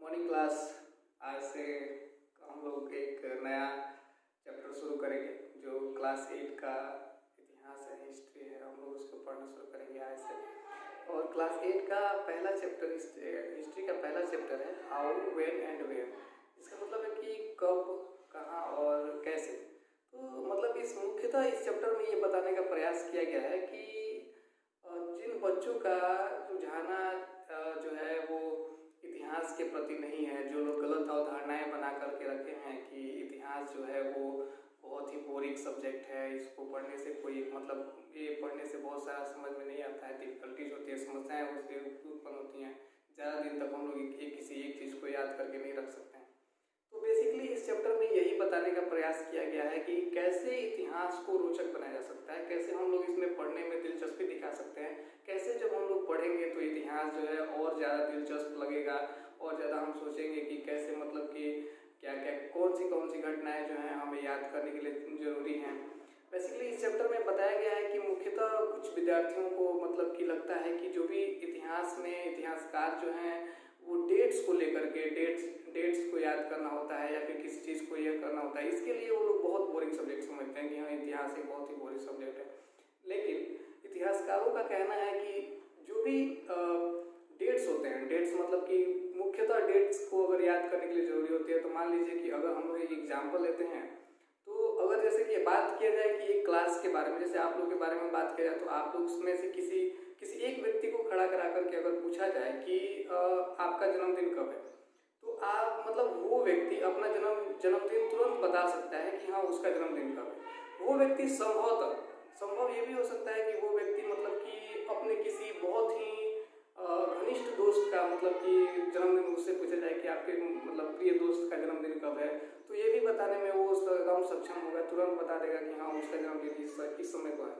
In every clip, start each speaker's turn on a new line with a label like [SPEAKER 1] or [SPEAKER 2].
[SPEAKER 1] Morning class. आज से हम लोग एक नया चैप्टर शुरू करेंगे जो क्लास 8 का इतिहास है, हिस्ट्री है। हम लोग उसको पढ़ना शुरू करेंगे आज से। और क्लास 8 का पहला चैप्टर हिस्ट्री का पहला चैप्टर है हाउ, व्हेन एंड वेयर। इसका मतलब है कि कब, कहाँ और कैसे। तो मतलब इस मुख्यतः इस चैप्टर में ये बताने का प्रयास किया गया है कि जिन बच्चों का रुझाना जो है वो इतिहास के प्रति नहीं है, जो लोग गलत अवधारणाएं बना करके रखे हैं कि इतिहास जो है वो बहुत ही बोरिंग सब्जेक्ट है, इसको पढ़ने से कोई मतलब ये पढ़ने से बहुत सारा समझ में नहीं आता है, डिफिकल्टीज होती है, समस्याएं उससे उत्पन्न होती हैं, ज़्यादा दिन तक हम लोग किसी एक चीज़ को याद करके नहीं रख सकते हैं। तो बेसिकली इस चैप्टर में यही बताने का प्रयास किया गया है कि कैसे इतिहास को रोचक बनाया जा सकता है, कैसे हम लोग इसमें पढ़ने में दिलचस्पी दिखा सकते हैं, कैसे जब हम लोग पढ़ेंगे तो इतिहास जो है और ज़्यादा दिलचस्प लगेगा और ज़्यादा हम सोचेंगे कि कैसे मतलब कि क्या क्या कौन सी घटनाएं जो हैं हमें याद करने के लिए ज़रूरी हैं। बेसिकली इस चैप्टर में बताया गया है कि मुख्यतः कुछ विद्यार्थियों को मतलब कि लगता है कि जो भी इतिहास में इतिहासकार जो हैं वो डेट्स को लेकर के डेट्स को याद करना होता है या फिर किसी चीज़ को यह करना होता है, इसके लिए वो लोग बहुत बोरिंग सब्जेक्ट समझते हैं कि हाँ इतिहास एक बहुत ही बोरिंग सब्जेक्ट है। लेकिन इतिहासकारों का कहना है कि जो भी डेट्स होते हैं, डेट्स मतलब कि मुख्यतः डेट्स को अगर याद करने के लिए ज़रूरी होती है, तो मान लीजिए कि अगर हम लोग एक एग्जाम्पल लेते हैं, तो अगर जैसे कि बात किया जाए कि एक क्लास के बारे में, जैसे आप लोग के बारे में बात किया जाए, तो आप लोग उसमें से किसी एक व्यक्ति को खड़ा करा करके अगर पूछा जाए कि आपका जन्मदिन कब है, तो आप मतलब वो व्यक्ति अपना जन्मदिन तुरंत बता सकता है कि हाँ उसका जन्मदिन कब है। वो व्यक्ति संभव ये भी हो सकता है कि वो व्यक्ति मतलब कि अपने किसी बहुत ही घनिष्ठ दोस्त का मतलब कि जन्मदिन उससे पूछा जाए कि आपके मतलब प्रिय दोस्त का जन्मदिन कब है, तो ये भी बताने में वो एकदम सक्षम होगा, तुरंत बता देगा कि हाँ उसका जन्मदिन इस समय को है।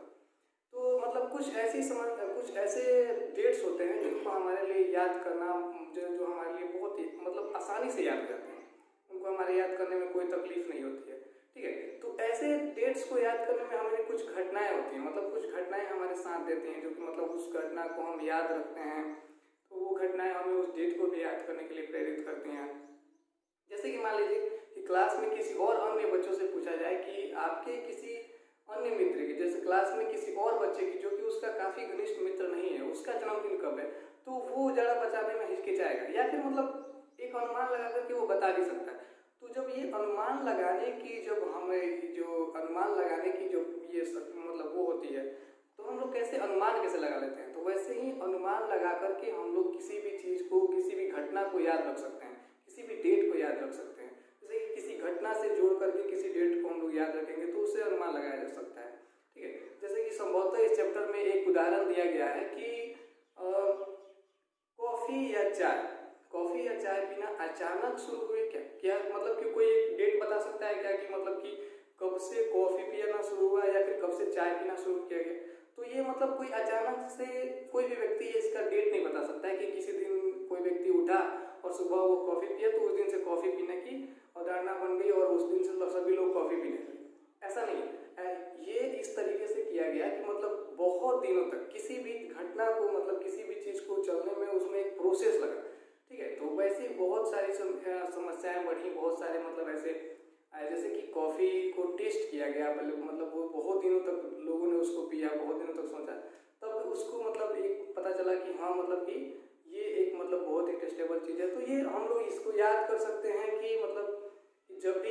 [SPEAKER 1] तो मतलब कुछ ऐसे डेट्स होते हैं जिनको हमारे लिए याद करना जो हमारे लिए बहुत ही मतलब आसानी से याद हो जाते हैं, उनको हमारे याद करने में कोई तकलीफ नहीं होती है। ठीक है, तो ऐसे डेट्स को याद करने में हमें कुछ घटनाएं होती हैं, मतलब कुछ घटनाएं हमारे साथ देती हैं जो कि मतलब उस घटना को हम याद रखते हैं, तो वो घटनाएं हमें उस डेट को भी याद करने के लिए प्रेरित करती हैं। जैसे कि मान लीजिए कि क्लास में किसी और अन्य बच्चों से पूछा जाए कि आपके किसी अन्य मित्र की, जैसे क्लास में किसी और बच्चे की जो कि उसका काफ़ी घनिष्ठ मित्र नहीं है, उसका जन्मदिन कब है, तो वो जरा बताने में हिचकिचाएगा या फिर मतलब एक अनुमान लगा करके वो बता भी सकता है। तो जब ये अनुमान लगाने की जो ये मतलब वो होती है, तो हम लोग कैसे अनुमान कैसे लगा लेते हैं, तो वैसे ही अनुमान लगा करके हम लोग किसी भी चीज़ को, किसी भी घटना को याद रख सकते हैं, किसी भी डेट को याद रख सकते हैं। जैसे कि किसी घटना से जोड़ करके किसी डेट को हम लोग याद रखेंगे तो उससे अनुमान लगाया जा सकता है। ठीक है, जैसे कि संभवतः इस चैप्टर में एक उदाहरण दिया गया है कि कॉफ़ी या चाय पीना अचानक शुरू हुए क्या मतलब कि कोई एक डेट बता सकता है क्या कि मतलब कि कब से कॉफ़ी पीना शुरू हुआ या फिर कब से चाय पीना शुरू किया गया। तो ये मतलब कोई अचानक से कोई भी व्यक्ति इसका डेट नहीं बता सकता है कि किसी दिन कोई व्यक्ति उठा और सुबह वो कॉफ़ी पिया तो उस दिन से कॉफ़ी पीने की अवधारणा बन गई और उस दिन से सभी लोग कॉफ़ी पीने लगे। ऐसा नहीं है, ये इस तरीके से किया गया कि मतलब बहुत दिनों तक किसी भी घटना को मतलब किसी भी चीज़ को चलने में उसमें एक प्रोसेस लगा। ठीक है, तो वैसे बहुत सारी समस्याएं बढ़ी, बहुत सारे मतलब ऐसे जैसे कि कॉफ़ी को टेस्ट किया गया पहले, मतलब वो बहुत दिनों तक लोगों ने उसको पिया, बहुत दिनों तक सोचा, तब उसको मतलब एक पता चला कि हाँ मतलब कि ये एक मतलब बहुत ही टेस्टेबल चीज़ है। तो ये हम लोग इसको याद कर सकते हैं कि मतलब जब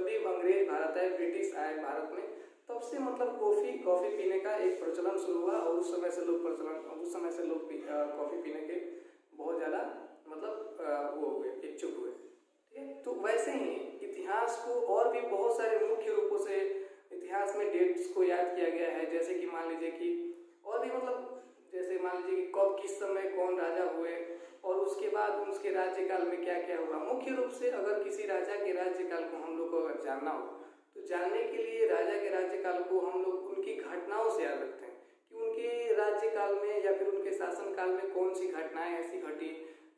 [SPEAKER 1] भी अंग्रेज भारत आए, ब्रिटिश आए भारत में, तब से मतलब कॉफ़ी पीने का एक प्रचलन शुरू हुआ और उस समय से लोग कॉफ़ी पीने के बहुत ज़्यादा मतलब वो हुए, इच्छुक हुए। ठीक है, तो वैसे ही इतिहास को और भी बहुत सारे मुख्य रूपों से इतिहास में डेट्स को याद किया गया है। जैसे कि मान लीजिए कि और भी मतलब जैसे मान लीजिए कि कब किस समय कौन राजा हुए और उसके बाद उसके राज्यकाल में क्या क्या हुआ। मुख्य रूप से अगर किसी राजा के राज्यकाल को हम लोग को अगर जानना हो तो जानने के लिए राजा के राज्यकाल को हम लोग उनकी घटनाओं से याद रखते हैं कि उनके राज्यकाल में या फिर उनके शासनकाल में कौन सी घटनाएं ऐसी घटी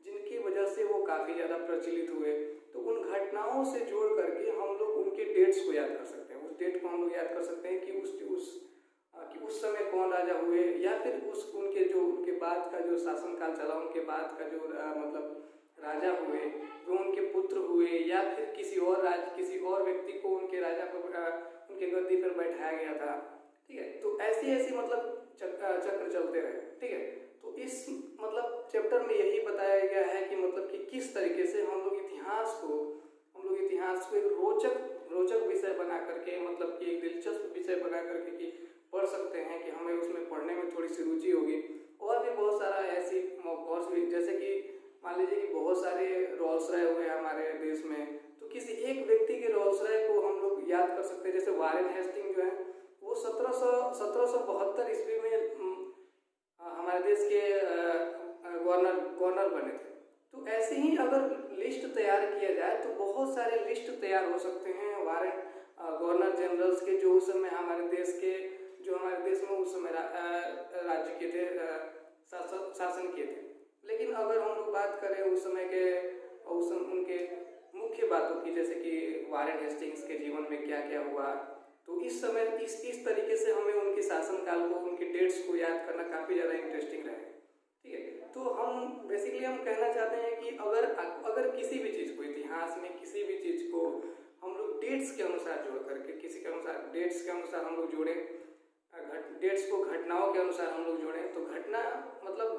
[SPEAKER 1] जिनकी वजह से वो काफ़ी ज़्यादा प्रचलित हुए। तो उन घटनाओं से जोड़ करके हम लोग उनके डेट्स को याद कर सकते हैं, उस डेट को हम लोग याद कर सकते हैं कि उस समय कौन राजा हुए या फिर उनके बाद का जो शासनकाल चला, उनके बाद का जो मतलब राजा हुए किसी और व्यक्ति को उनके राजा को उनके गद्दी पर बैठाया गया था। ठीक है, तो ऐसी ऐसी मतलब चक्र चलते रहे। ठीक है, तो इस मतलब चैप्टर में यही बताया गया है कि मतलब कि किस तरीके से हम लोग इतिहास को एक रोचक विषय बना करके, मतलब कि एक दिलचस्प विषय बना करके कि पढ़ सकते हैं, कि हमें उसमें पढ़ने में थोड़ी सी रुचि होगी। और भी बहुत सारा ऐसी कोर्स भी, जैसे कि मान लीजिए कि बहुत सारे रोल्स रॉय हुए हमारे देश में, तो किसी एक व्यक्ति के रोल्स रॉय को हम लोग याद कर सकते हैं। जैसे वारेन हेस्टिंग जो है वो 1772 ईस्वी में हमारे देश के गवर्नर बने थे। तो ऐसे ही अगर लिस्ट तैयार किया जाए तो बहुत सारे लिस्ट तैयार हो सकते हैं वारेन गवर्नर जनरल्स के, जो उस समय हमारे देश में उस समय राज्य के थे, शासन किए थे। लेकिन अगर हम लोग बात करें उनके मुख्य बातों की, जैसे कि वारेन हेस्टिंग्स के जीवन में क्या क्या हुआ, तो इस समय इस तरीके से हमें उनके शासनकाल को, उनके डेट्स को याद करना काफ़ी ज़्यादा इंटरेस्टिंग रहेगा। ठीक है, तो हम बेसिकली हम कहना चाहते हैं कि अगर किसी भी चीज़ को, इतिहास में किसी भी चीज़ को हम लोग डेट्स के अनुसार जोड़ करके, डेट्स के अनुसार हम लोग जोड़ें, डेट्स को घटनाओं के अनुसार हम लोग जोड़ें, तो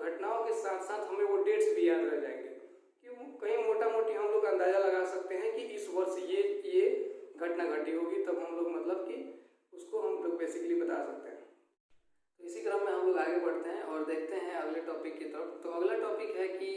[SPEAKER 1] घटनाओं के साथ साथ हमें वो डेट्स भी याद रह जाएंगे, कि कहीं मोटा मोटी हम लोग अंदाजा लगा सकते हैं कि इस वर्ष ये घटना घटी होगी, तब हम लोग मतलब कि उसको हम लोग बेसिकली बता सकते हैं। तो इसी क्रम में हम लोग आगे बढ़ते हैं और देखते हैं अगले टॉपिक की तरफ। तो अगला टॉपिक है कि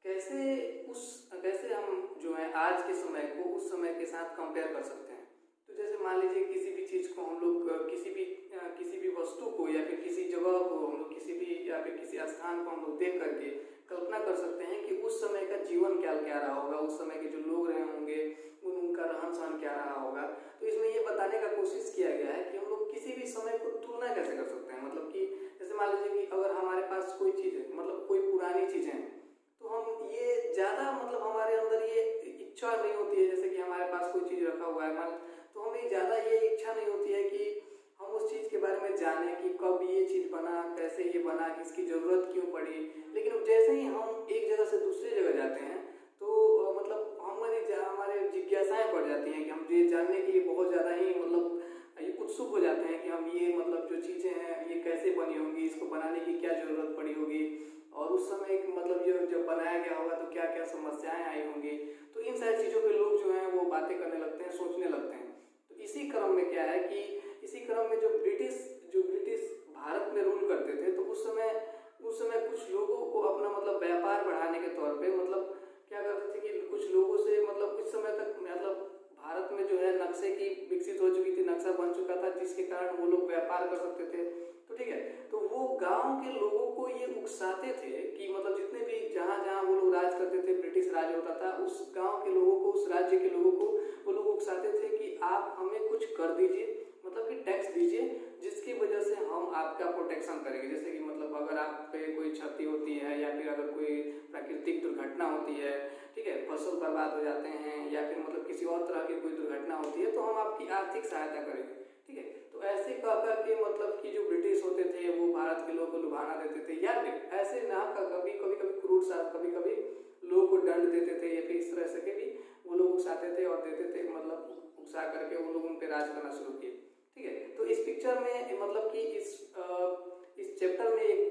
[SPEAKER 1] कैसे हम जो है आज के समय को उस समय के साथ कंपेयर कर सकते हैं। तो जैसे मान लीजिए किसी भी चीज़ को हम लोग किसी भी वस्तु को या फिर किसी जगह को हम लोग किसी स्थान को हम लोग देख करके कल्पना कर सकते हैं कि उस समय का जीवन क्या रहा होगा, उस समय के जो लोग रहे होंगे उनका रहन सहन क्या रहा होगा। तो इसमें ये बताने का कोशिश किया गया है कि हम लोग किसी भी समय को तुलना कैसे कर सकते हैं। मतलब कि जैसे मान लीजिए कि अगर हमारे पास कोई चीज़ है, मतलब कोई पुरानी चीज़ें हैं, तो हम ये ज़्यादा मतलब हमारे अंदर ये इच्छा नहीं होती है, जैसे कि हमारे पास कोई चीज़ रखा हुआ है तो हमें ज़्यादा ये इच्छा नहीं होती है कि हम उस चीज़ के बारे में जानें कि कब ये चीज़ बना, कैसे ये बना, किसकी ज़रूरत क्यों पड़ी। लेकिन जैसे ही हम एक जगह से दूसरी जगह जाते हैं तो मतलब हमारे जिज्ञासाएं बढ़ जाती हैं कि हम ये जानने के लिए बहुत ज़्यादा ही मतलब ये उत्सुक हो जाते हैं कि हम ये मतलब जो चीज़ें हैं ये कैसे बनी होंगी, इसको बनाने की क्या ज़रूरत पड़ी होगी, और उस समय मतलब ये जब बनाया गया होगा तो क्या क्या समस्याएं आई होंगी। तो इन सारी चीज़ों पे लोग जो हैं वो बातें करने लगते हैं, सोचने लगते हैं। तो इसी क्रम में क्या है कि इसी क्रम में जो ब्रिटिश भारत में रूल करते थे, तो उस समय कुछ लोगों को अपना मतलब व्यापार बढ़ाने के तौर पे मतलब क्या करते थे कि कुछ लोगों से मतलब कुछ समय तक मतलब भारत में जो है नक्शे की विकसित हो चुकी थी, नक्शा बन चुका था, जिसके कारण वो लोग व्यापार कर सकते थे। तो ठीक है, तो वो गांव के लोगों को ये उकसाते थे कि मतलब जितने भी जहाँ वो लोग राज करते थे, ब्रिटिश राज होता था, उस गांव के लोगों को, उस राज्य के लोगों को वो लोग उकसाते थे कि आप हमें कुछ कर दीजिए, मतलब कि टैक्स दीजिए, जिसकी वजह से हम आपका प्रोटेक्शन करेंगे। जैसे कि मतलब अगर आप पे कोई क्षति होती है या फिर अगर कोई प्राकृतिक दुर्घटना होती है, ठीक है, फसल बर्बाद हो जाते हैं या फिर मतलब किसी और तरह की कोई दुर्घटना होती है, तो हम आपकी आर्थिक सहायता करेंगे। ठीक है, तो ऐसे कह के मतलब कि जो ब्रिटिश होते थे वो भारत के लोगों को लुभाना देते थे, या फिर ऐसे ना कभी क्रूर सा कभी लोगों को दंड देते थे, या फिर इस तरह से के भी वो लोग उकसाते थे और देते थे, मतलब उकसा करके वो लोग उन पर राज करना शुरू किए। ठीक है, तो इस पिक्चर में मतलब कि इस चैप्टर में एक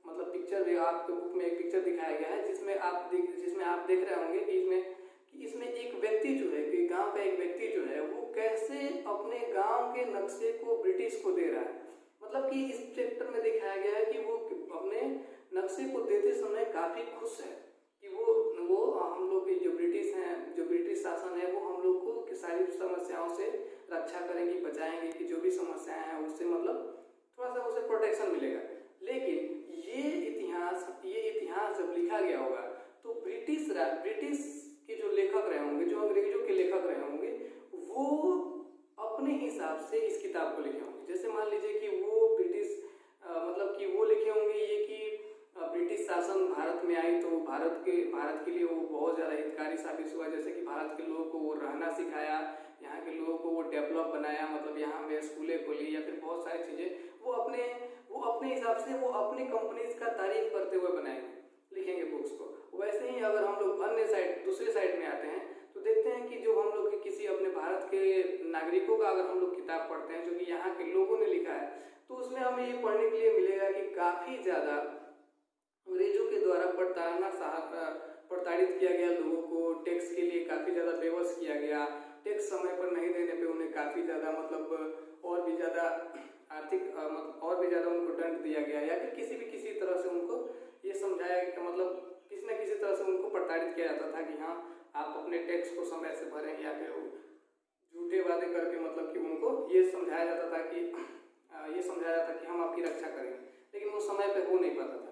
[SPEAKER 1] मतलब पिक्चर आपके बुक में एक पिक्चर दिखाया गया है जिसमें आप देख रहे होंगे कि इसमें एक व्यक्ति जो है, कि गांव का एक व्यक्ति जो है वो कैसे अपने गांव के नक्शे को ब्रिटिश को दे रहा है। मतलब कि इस चैप्टर में दिखाया गया है कि वो अपने नक्शे को देते समय काफ़ी खुश है कि वो हम लोग जो ब्रिटिश शासन है वो हम लोग को सारी समस्याओं से रक्षा करेंगी, बचाएंगे, कि जो भी समस्याएं हैं उससे मतलब थोड़ा सा उसे प्रोटेक्शन मिलेगा। लेकिन ये इतिहास जब लिखा गया होगा तो ब्रिटिश के जो लेखक रहे होंगे, जो अंग्रेजों के लेखक रहे होंगे, वो अपने हिसाब से इस किताब को लिखे होंगे। जैसे मान लीजिए कि वो मतलब कि वो लिखे होंगे ये कि ब्रिटिश शासन भारत में आई तो भारत के लिए वो बहुत ज़्यादा हितकारी साबित हुआ। जैसे कि भारत के लोगों को वो रहना सिखाया, यहाँ के लोगों को वो डेवलप बनाया, मतलब यहाँ में स्कूलें खोली या फिर बहुत सारी चीज़ें वो अपने हिसाब से वो अपनी कंपनीज का तारीफ करते हुए बनाएंगे, लिखेंगे बुक्स को। वैसे ही अगर हम लोग दूसरे साइड में आते हैं तो तो देखते हैं कि जो हम लोग किसी अपने भारत के नागरिकों का अगर हम लोग किताब पढ़ते हैं जो कि यहाँ के लोगों ने लिखा है, तो उसमें हमें ये पढ़ने के लिए मिलेगा कि काफ़ी ज़्यादा अंग्रेजों के द्वारा प्रताड़ित किया गया लोगों को, टैक्स के लिए काफ़ी ज़्यादा बेवश किया गया, टैक्स समय पर नहीं देने पे उन्हें काफ़ी ज़्यादा मतलब और भी ज़्यादा आर्थिक मतलब और भी ज़्यादा उनको दंड दिया गया, या फिर किसी तरह से उनको ये समझाया कि मतलब किसी न किसी तरह से उनको प्रताड़ित किया जाता था कि हाँ आप अपने टैक्स को समय से भरें, या फिर झूठे वादे करके मतलब कि उनको ये समझाया जाता था कि हम आपकी रक्षा करेंगे, लेकिन वो समय पे हो नहीं पाता था।